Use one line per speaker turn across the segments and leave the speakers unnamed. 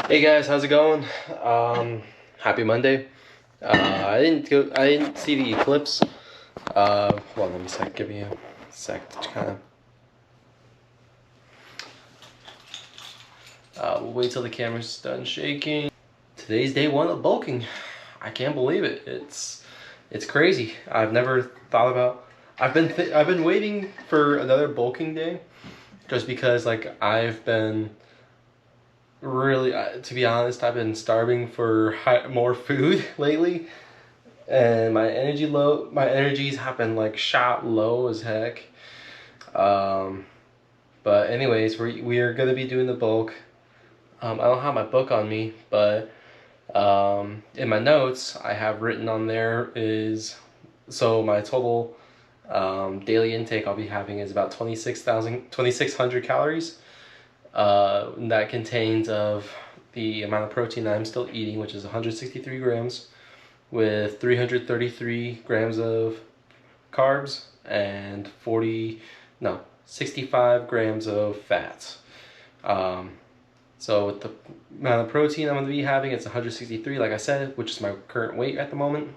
Hey guys, how's it going? Happy Monday. I didn't see the eclipse. Well, let me give me a sec to kind of. We'll wait till the camera's done shaking. Today's day one of bulking. I can't believe it. It's crazy. I've never thought about. I've been waiting for another bulking day, just because I've been. Really, to be honest, I've been starving for more food lately, and my energies have been shot low as heck. But anyways, we are gonna be doing the bulk. I don't have my book on me, but in my notes I have written on there is my total daily intake I'll be having is about 2,600 calories. That contains of the amount of protein that I'm still eating, which is 163 grams, with 333 grams of carbs and 65 grams of fats. So with the amount of protein I'm going to be having, it's 163, like I said, which is my current weight at the moment.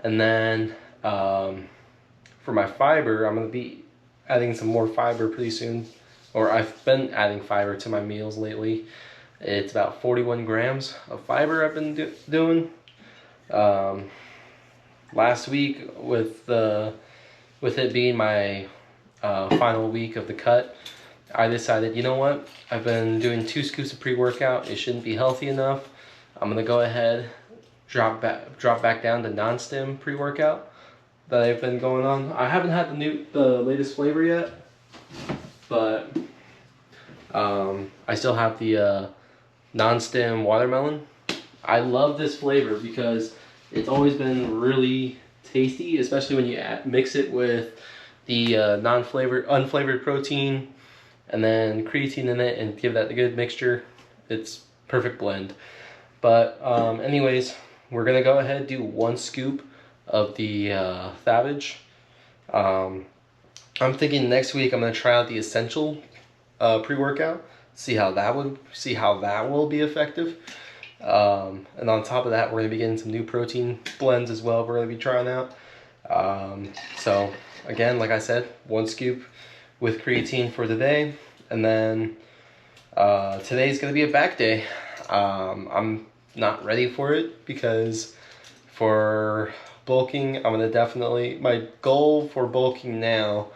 And then for my fiber, I'm going to be adding some more fiber pretty soon. Or I've been adding fiber to my meals lately. It's about 41 grams of fiber I've been doing. Last week, with it being my final week of the cut, I decided, you know what? I've been doing 2 scoops of pre-workout. It shouldn't be healthy enough. I'm gonna go ahead, drop back down to non-stim pre-workout that I've been going on. I haven't had the latest flavor yet, but I still have the non-stim watermelon. I love this flavor because it's always been really tasty, especially when you mix it with the unflavored protein and then creatine in it and give that a good mixture. It's perfect blend. But anyways, we're gonna go ahead and do 1 scoop of the Thavage. I'm thinking next week I'm gonna try out the Essential pre-workout, see how that will be effective. And on top of that, we're gonna be getting some new protein blends as well. We're gonna be trying out. So again, like I said, 1 scoop with creatine for the day, and then today's gonna be a back day. I'm not ready for it because for bulking, my goal for bulking now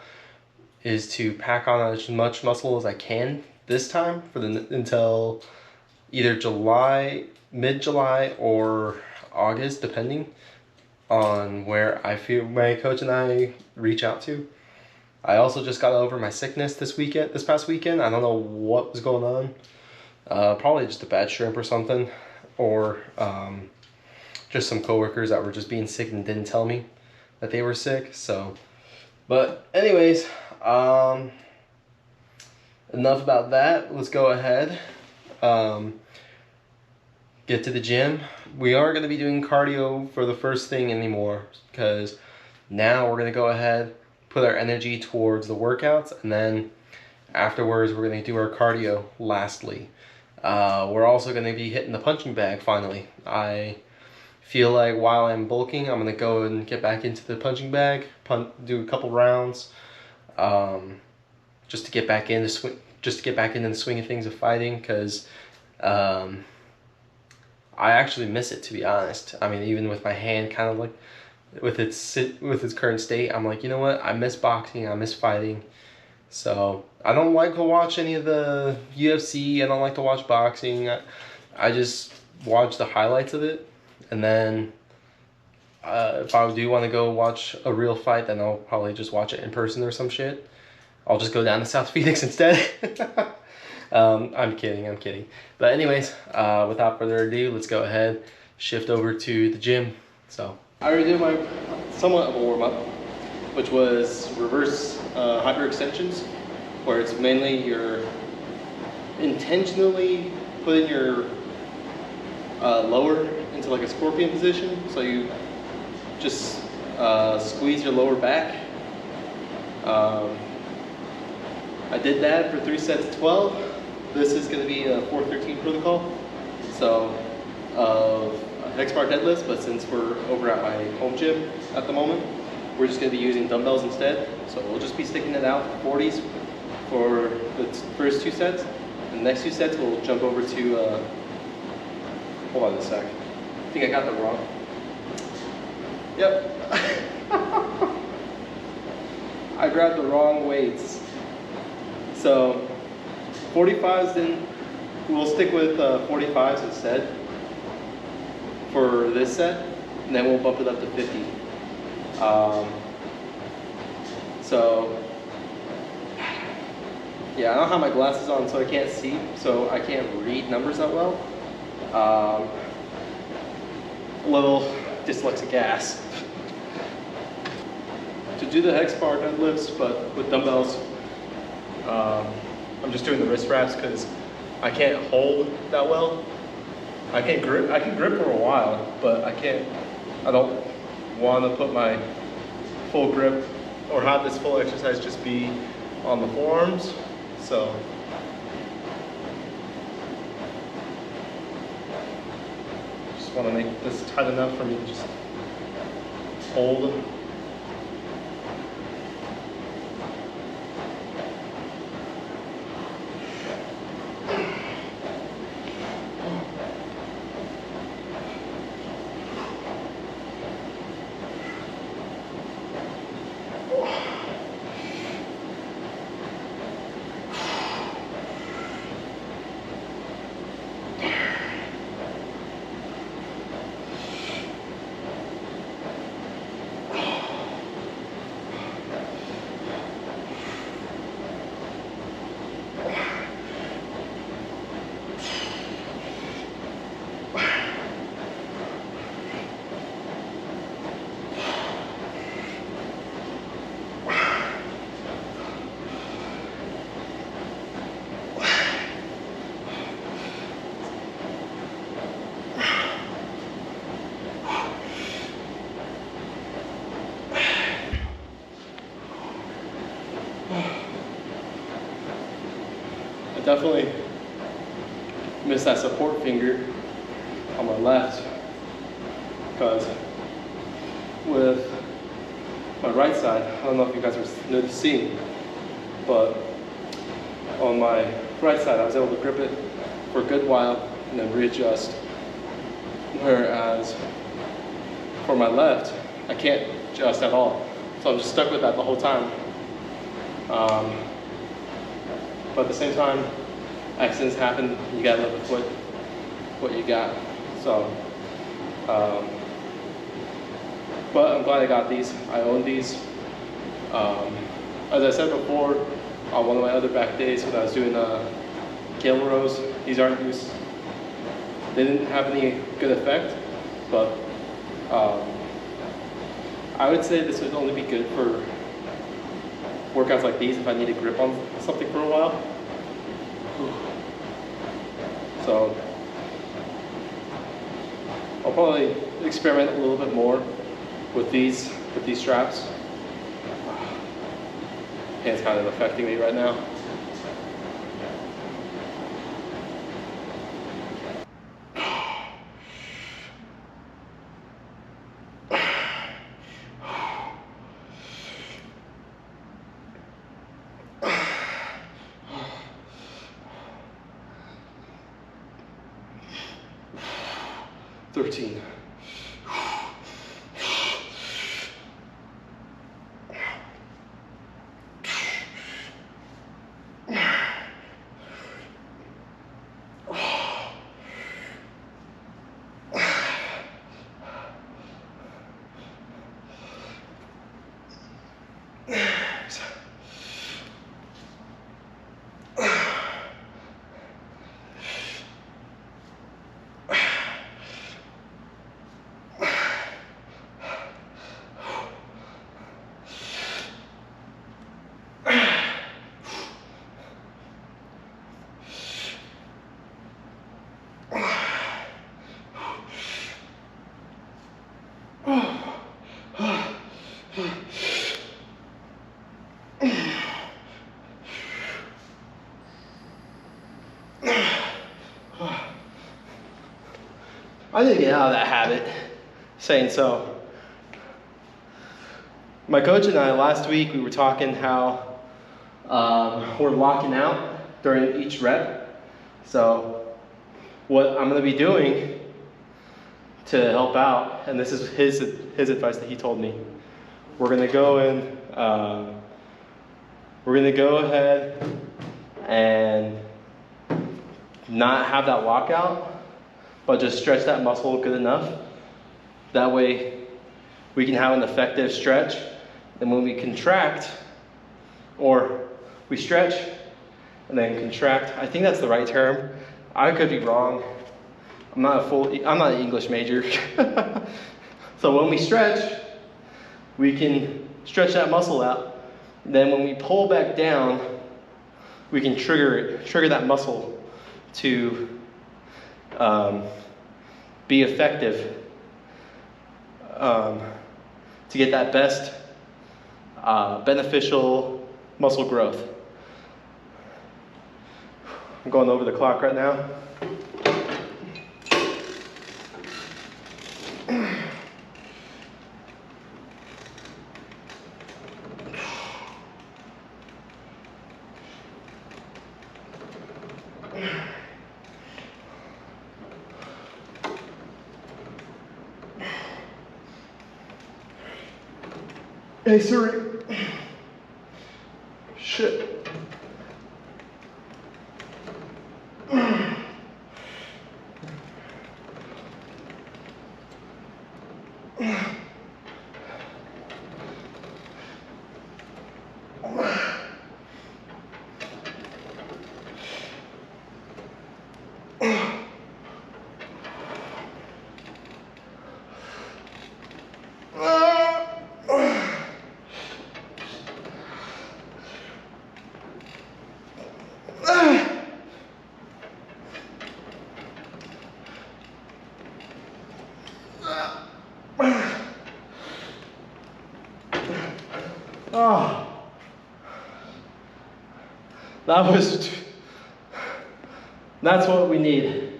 is to pack on as much muscle as I can this time until either mid-July or August, depending on where I feel my coach and I reach out to. I also just got over my sickness this past weekend. I don't know what was going on. Probably just a bad shrimp or something, or just some coworkers that were just being sick and didn't tell me that they were sick. So, but anyways, enough about that. Let's go ahead, get to the gym. We aren't going to be doing cardio for the first thing anymore, because now we're going to go ahead, put our energy towards the workouts, and then afterwards we're going to do our cardio lastly. We're also going to be hitting the punching bag finally. I feel like while I'm bulking, I'm going to go and get back into the punching bag, do a couple rounds, just to get back into the swing of things of fighting, because I actually miss it, to be honest. I mean, even with my hand kind of like with its current state, I'm like, you know what? I miss boxing. I miss fighting. So I don't like to watch any of the UFC. I don't like to watch boxing. I just watch the highlights of it, and then if I do want to go watch a real fight, then I'll probably just watch it in person or some shit. I'll just go down to South Phoenix instead. I'm kidding. But anyways, without further ado, let's go ahead, shift over to the gym. So I already did my somewhat of a warm-up, which was reverse hyperextensions, where it's mainly you're intentionally putting your lower into like a scorpion position. So you just squeeze your lower back. I did that for 3 sets of 12. this is going to be a 413 protocol. So hex bar deadlifts, but since we're over at my home gym at the moment, we're just going to be using dumbbells instead. So we'll just be sticking it out 40s for the first 2 sets. And the next 2 sets we'll jump over to, hold on a sec. I think I got that wrong. Yep. I grabbed the wrong weights. So 45s, then we'll stick with 45s instead for this set, and then we'll bump it up to 50. So yeah, I don't have my glasses on, so I can't see, so I can't read numbers that well. A little dyslexic ass. To do the hex bar deadlifts, but with dumbbells, I'm just doing the wrist wraps because I can't hold that well. I can grip for a while, but I don't want to put my full grip or have this full exercise just be on the forearms. So just want to make this tight enough for me to just hold. I definitely miss that support finger on my left, because with my right side, I don't know if you guys are noticing, but on my right side I was able to grip it for a good while and then readjust, whereas for my left I can't adjust at all, so I'm just stuck with that the whole time. But at the same time, accidents happen. You gotta live with what you got. So, but I'm glad I got these. I own these. As I said before, on one of my other back days when I was doing cable rows, these aren't used. They didn't have any good effect, but I would say this would only be good for workouts like these if I need a grip on something for a while. So I'll probably experiment a little bit more with these straps. Hand's kind of affecting me right now. I need to get out of that habit, saying so. My coach and I, last week, we were talking how we're locking out during each rep. So what I'm gonna be doing to help out, and this is his advice that he told me, we're gonna go in, we're gonna go ahead and not have that lockout, but just stretch that muscle good enough. That way we can have an effective stretch. And when we contract, or we stretch and then contract, I think that's the right term. I could be wrong. I'm not an English major. So when we stretch, we can stretch that muscle out. Then when we pull back down, we can trigger that muscle to be effective, to get that best beneficial muscle growth. I'm going over the clock right now. Hey Siri. Shit. Oh, that's what we need.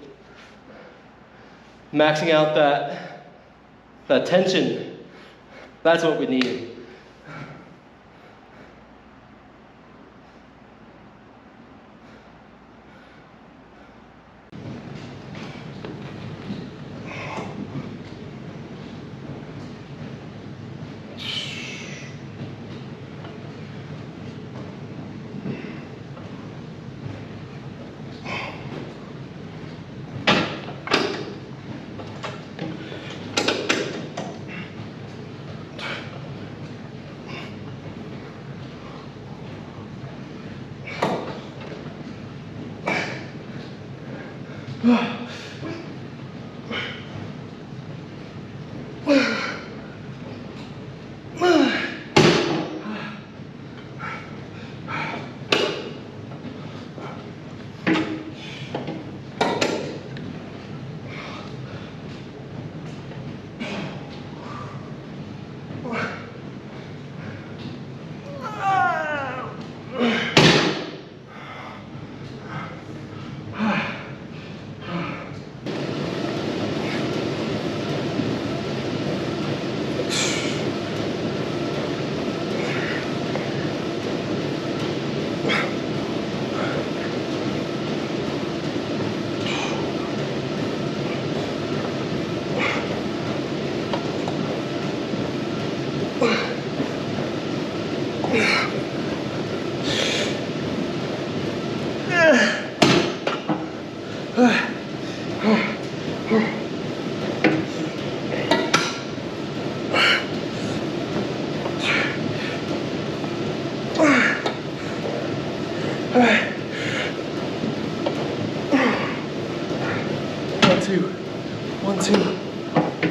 Maxing out that tension, that's what we need.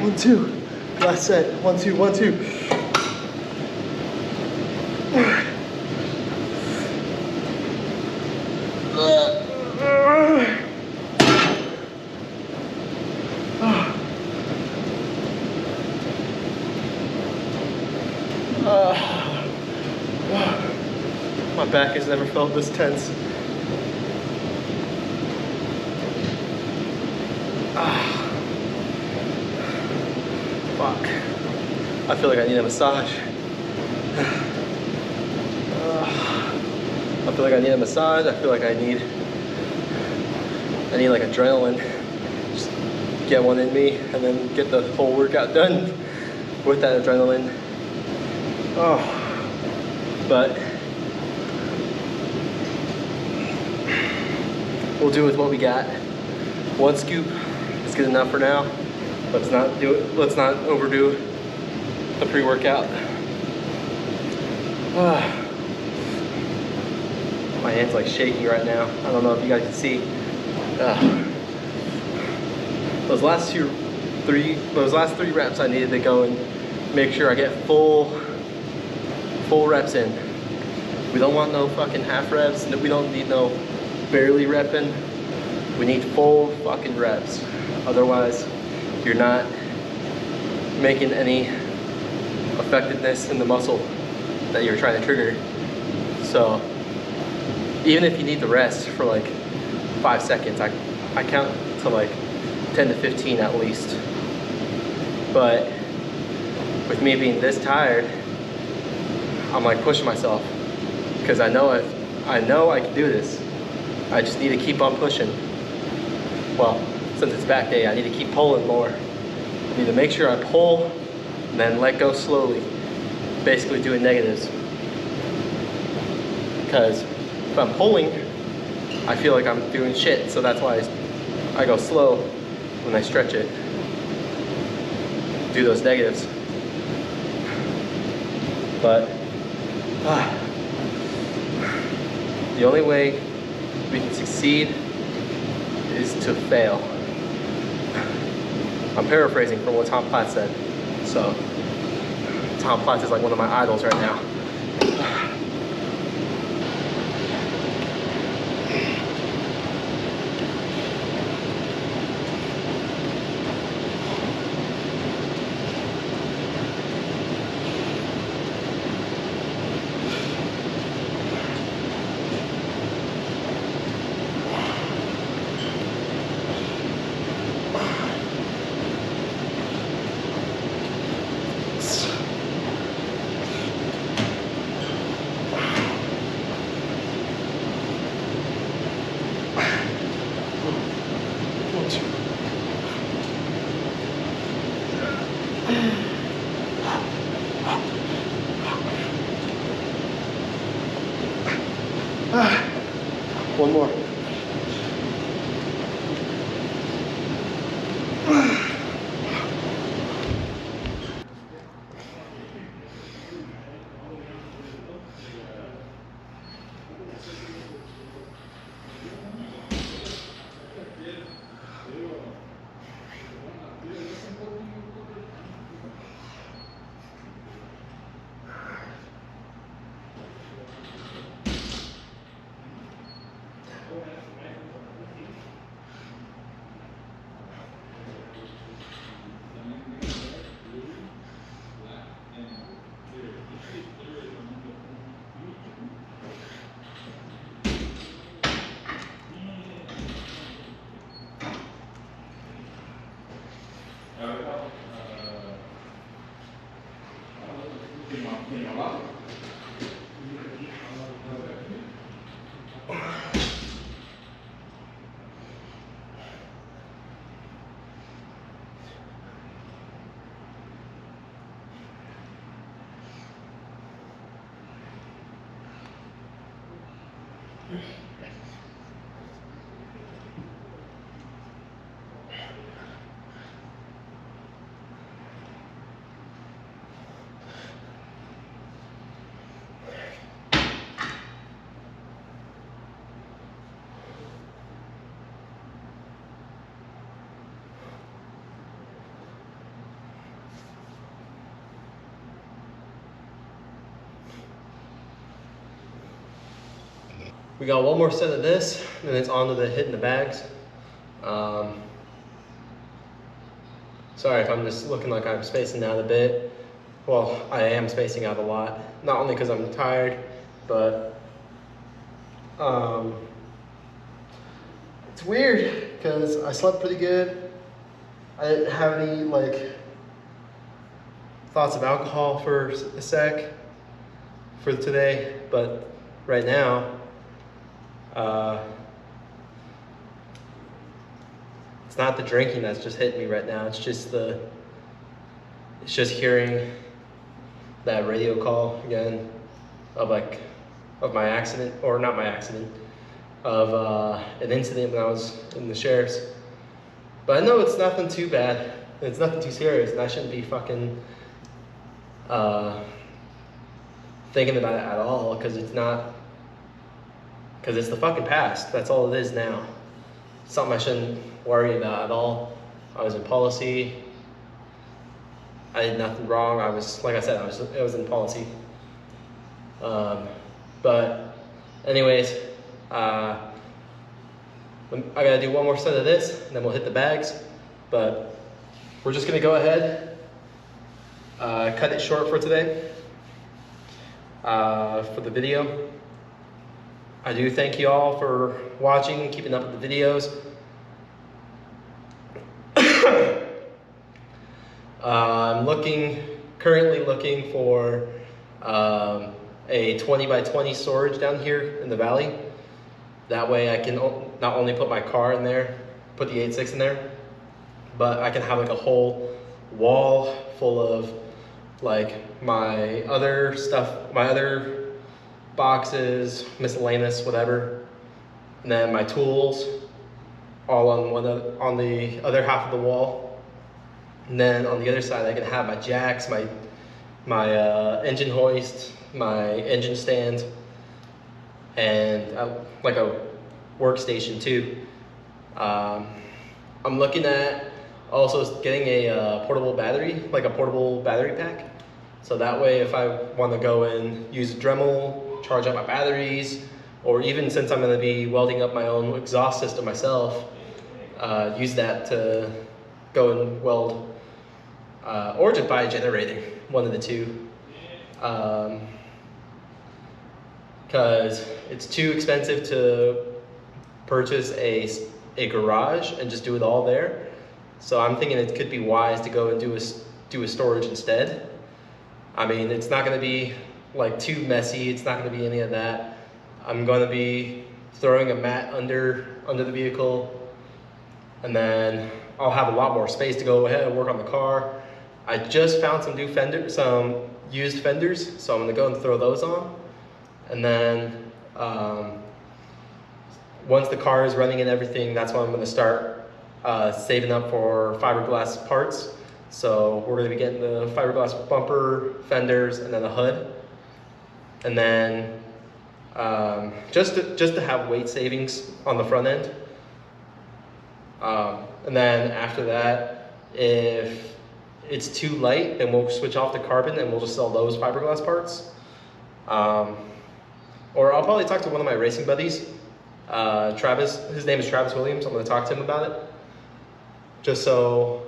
One, two. Last set. 1, 2, 1, 2. My back has never felt this tense. I feel like I need a massage. I feel like I need a massage. I feel like I need like adrenaline. Just get one in me and then get the whole workout done with that adrenaline. Oh, but we'll do with what we got. One scoop is good enough for now. Let's not overdo the pre-workout. My hand's like shaking right now. I don't know if you guys can see. Those last three reps, I needed to go and make sure I get full reps in. We don't want no fucking half reps. We don't need no barely repping. We need full fucking reps. Otherwise, you're not making any effectiveness in the muscle that you're trying to trigger. So even if you need the rest for like 5 seconds, I count to like 10 to 15 at least. But with me being this tired, I'm like pushing myself because I know I can do this. I just need to keep on pushing. Well, since it's back day, I need to keep pulling more. I need to make sure I pull and then let go slowly. Basically doing negatives. Because if I'm pulling, I feel like I'm doing shit. So that's why I go slow when I stretch it. Do those negatives. But the only way we can succeed is to fail. I'm paraphrasing from what Tom Platt said. So Tom Platt is like one of my idols right now. One more. We got one more set of this, and it's on to the hitting the bags. Sorry if I'm just looking like I'm spacing out a bit. Well, I am spacing out a lot. Not only because I'm tired, but it's weird because I slept pretty good. I didn't have any like thoughts of alcohol for a sec for today, but right now, it's not the drinking that's just hitting me right now. It's just hearing that radio call again of my accident, or not my accident, of an incident when I was in the sheriff's. But I know it's nothing too bad. It's nothing too serious, and I shouldn't be fucking thinking about it at all, because it's the fucking past. That's all it is now. Something I shouldn't worry about at all. I was in policy. I did nothing wrong. I was, like I said, I was in policy. But anyways, I gotta do one more set of this, and then we'll hit the bags. But we're just gonna go ahead, cut it short for today, for the video. I do thank you all for watching and keeping up with the videos. I'm currently looking for a 20 by 20 storage down here in the valley. That way I can not only put my car in there, put the 8.6 in there, but I can have like a whole wall full of like my other stuff, my other boxes, miscellaneous, whatever, and then my tools all on the other half of the wall. And then on the other side, I can have my jacks, my engine hoist, my engine stand, and like a workstation too. I'm looking at also getting a portable battery, like a portable battery pack. So that way, if I want to go and use a Dremel, charge up my batteries, or even since I'm going to be welding up my own exhaust system myself, use that to go and weld. Or just buy a generator, one of the two. Because it's too expensive to purchase a garage and just do it all there. So I'm thinking it could be wise to go and do a storage instead. I mean, it's not going to be like too messy. It's not going to be any of that. I'm going to be throwing a mat under the vehicle, and then I'll have a lot more space to go ahead and work on the car. I just found some used fenders, so I'm going to go and throw those on. And then once the car is running and everything, that's when I'm going to start saving up for fiberglass parts. So we're going to be getting the fiberglass bumper, fenders, and then a hood. And then just to have weight savings on the front end. And then after that, if it's too light, then we'll switch off to carbon and we'll just sell those fiberglass parts. Or I'll probably talk to one of my racing buddies, Travis. His name is Travis Williams. I'm going to talk to him about it. Just so,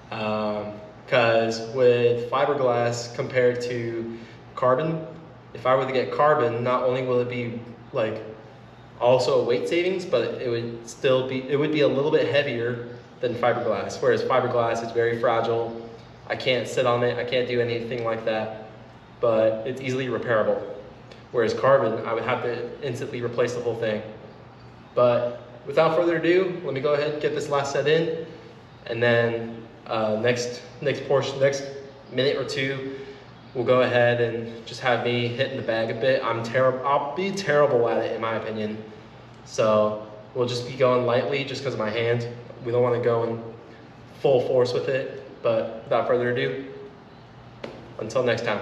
because with fiberglass compared to carbon, if I were to get carbon, not only will it be like also a weight savings, but it would be a little bit heavier than fiberglass. Whereas fiberglass is very fragile. I can't sit on it. I can't do anything like that, but it's easily repairable. Whereas carbon, I would have to instantly replace the whole thing. But without further ado, let me go ahead and get this last set in, and then next minute or two, we'll go ahead and just have me hitting the bag a bit. I'll be terrible at it in my opinion. So we'll just be going lightly just because of my hand. We don't want to go in full force with it, but without further ado, until next time.